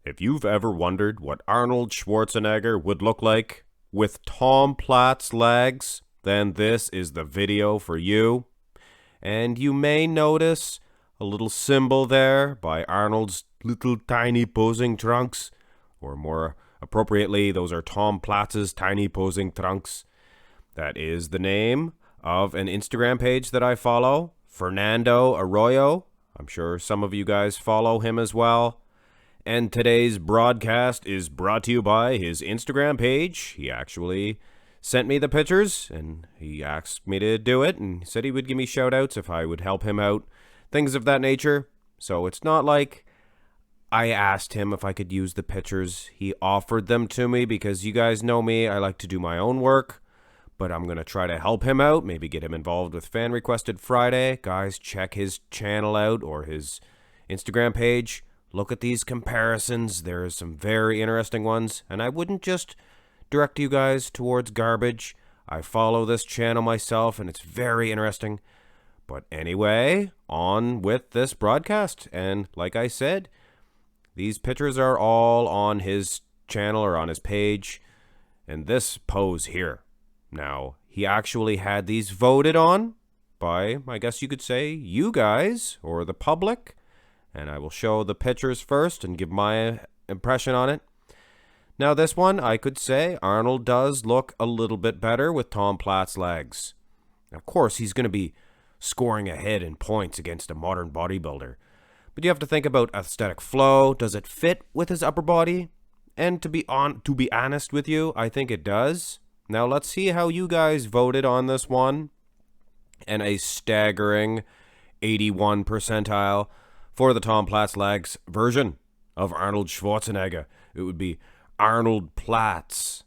If you've ever wondered what Arnold Schwarzenegger would look like with Tom Platz legs, then this is the video for you. And you may notice a little symbol there by Arnold's little tiny posing trunks, or more appropriately, those are Tom Platz's tiny posing trunks. That is the name of an Instagram page that I follow, Fernando Arroyo. I'm sure some of you guys follow him as well. And today's broadcast is brought to you by his Instagram page. He actually sent me the pictures, and he asked me to do it, and said he would give me shout-outs if I would help him out, things of that nature. So it's not like I asked him if I could use the pictures. He offered them to me because you guys know me. I like to do my own work, but I'm going to try to help him out, maybe get him involved with Fan Requested Friday. Guys, check his channel out or his Instagram page. Look at these comparisons. There are some very interesting ones, and I wouldn't just direct you guys towards garbage. I follow this channel myself, and it's very interesting. But anyway, on with this broadcast. And like I said, these pictures are all on his channel or on his page. And this pose here. Now, he actually had these voted on by, I guess you could say, you guys or the public. And I will show the pictures first and give my impression on it. Now this one, I could say, Arnold does look a little bit better with Tom Platz legs. Of course, he's going to be scoring ahead in points against a modern bodybuilder. But you have to think about aesthetic flow. Does it fit with his upper body? And to be honest with you, I think it does. Now let's see how you guys voted on this one. And a staggering 81 percentile for the Tom Platz legs version of Arnold Schwarzenegger. It would be Arnold Platz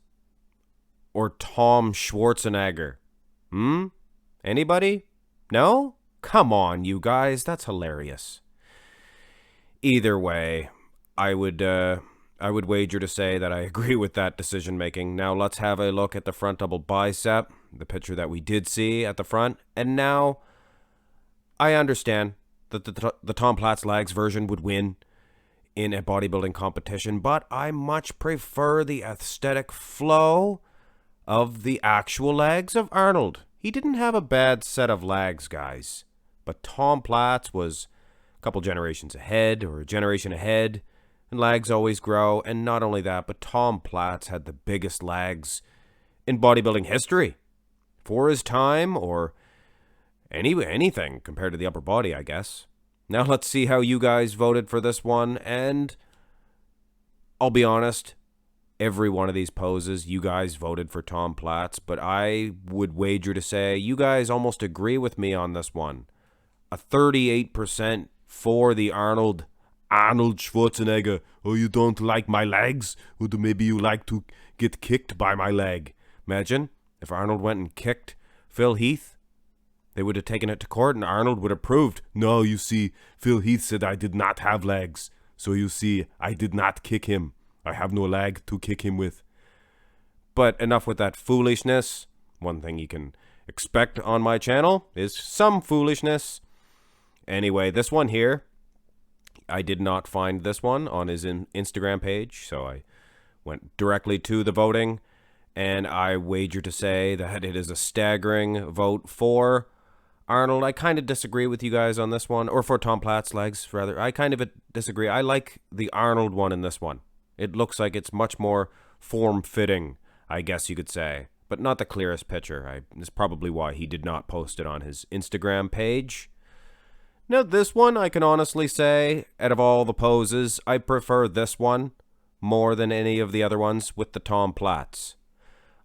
or Tom Schwarzenegger. Anybody? No? Come on, you guys. That's hilarious. Either way, I would wager to say that I agree with that decision making. Now let's have a look at the front double bicep, the picture that we did see at the front. And now I understand that the Tom Platz legs version would win in a bodybuilding competition, but I much prefer the aesthetic flow of the actual legs of Arnold. He didn't have a bad set of legs, guys, but Tom Platz was a couple generations ahead or a generation ahead, and legs always grow. And not only that, but Tom Platz had the biggest legs in bodybuilding history for his time, or anything compared to the upper body, I guess. Now let's see how you guys voted for this one, and I'll be honest, every one of these poses, you guys voted for Tom Platz, but I would wager to say you guys almost agree with me on this one. A 38% for the Arnold Schwarzenegger. Oh, you don't like my legs? Or maybe you like to get kicked by my leg. Imagine if Arnold went and kicked Phil Heath. They would have taken it to court, and Arnold would have proved, no, you see, Phil Heath said I did not have legs. So you see, I did not kick him. I have no leg to kick him with. But enough with that foolishness. One thing you can expect on my channel is some foolishness. Anyway, this one here, I did not find this one on his Instagram page, so I went directly to the voting, and I wager to say that it is a staggering vote for Arnold. I kind of disagree with you guys on this one, or for Tom Platz legs, rather. I kind of disagree. I like the Arnold one in this one. It looks like it's much more form-fitting, I guess you could say, but not the clearest picture. That's probably why he did not post it on his Instagram page. Now, this one, I can honestly say, out of all the poses, I prefer this one more than any of the other ones with the Tom Platz.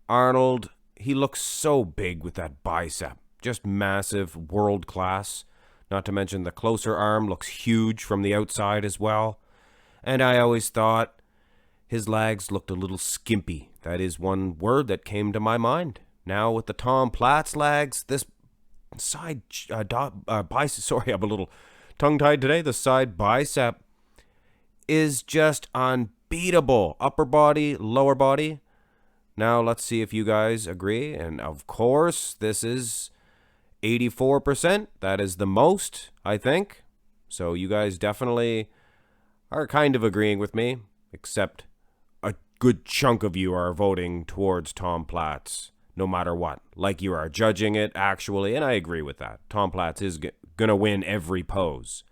Arnold, he looks so big with that bicep. Just massive, world class. Not to mention the closer arm looks huge from the outside as well. And I always thought his legs looked a little skimpy. That is one word that came to my mind. Now with the Tom Platz legs, this side bicep, sorry, I'm a little tongue-tied today. The side bicep is just unbeatable. Upper body, lower body. Now let's see if you guys agree. And of course, this is 84%. That is the most, I think. So you guys definitely are kind of agreeing with me. except a good chunk of you are voting towards Tom Platz, no matter what. Like you are judging it actually, and I agree with that. Tom Platz is going to win every pose.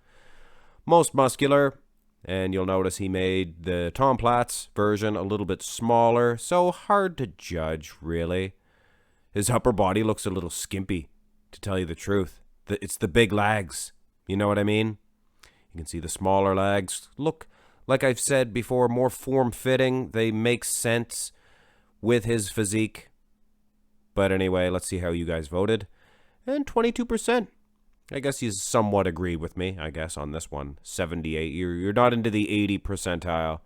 Most muscular, and you'll notice he made the Tom Platz version a little bit smaller, so hard to judge, really. His upper body looks a little skimpy, to tell you the truth. It's the big legs, you know what I mean? You can see the smaller legs look, like I've said before, more form-fitting. They make sense with his physique. But anyway, let's see how you guys voted. And 22%. I guess you somewhat agreed with me, I guess, on this one. 78. You're not into the 80 percentile.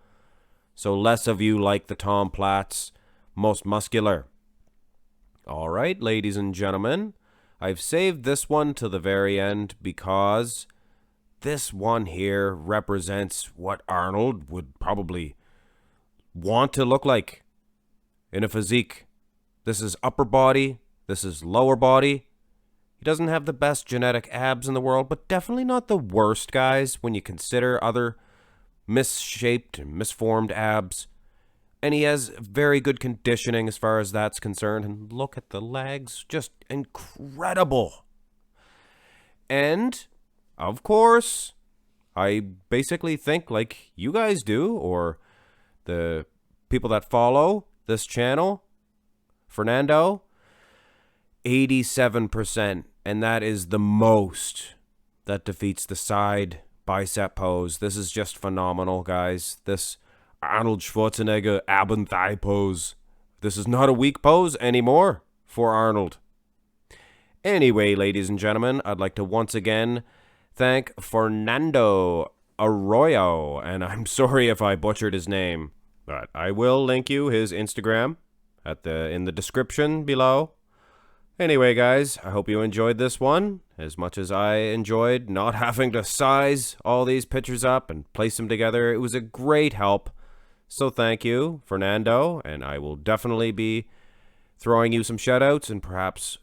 So less of you like the Tom Platz, most muscular. All right, ladies and gentlemen. I've saved this one to the very end because this one here represents what Arnold would probably want to look like in a physique. This is upper body. This is lower body. He doesn't have the best genetic abs in the world, but definitely not the worst, guys, when you consider other misshaped and misformed abs. And he has very good conditioning as far as that's concerned. And look at the legs. Just incredible. And, of course, I basically think like you guys do, or the people that follow this channel. Fernando, 87%, and that is the most that defeats the side bicep pose. This is just phenomenal, guys. This Arnold Schwarzenegger ab and thigh pose. This is not a weak pose anymore for Arnold. Anyway, ladies and gentlemen, I'd like to once again thank Fernando Arroyo, and I'm sorry if I butchered his name, but I will link you his Instagram in the description below. Anyway, guys, I hope you enjoyed this one as much as I enjoyed not having to size all these pictures up and place them together. It was a great help. So thank you, Fernando, and I will definitely be throwing you some shoutouts and perhaps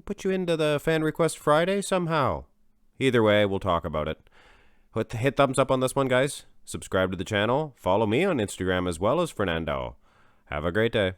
put you into the Fan Request Friday somehow. Either way, we'll talk about it. Hit thumbs up on this one, guys. Subscribe to the channel. Follow me on Instagram as well as Fernando. Have a great day.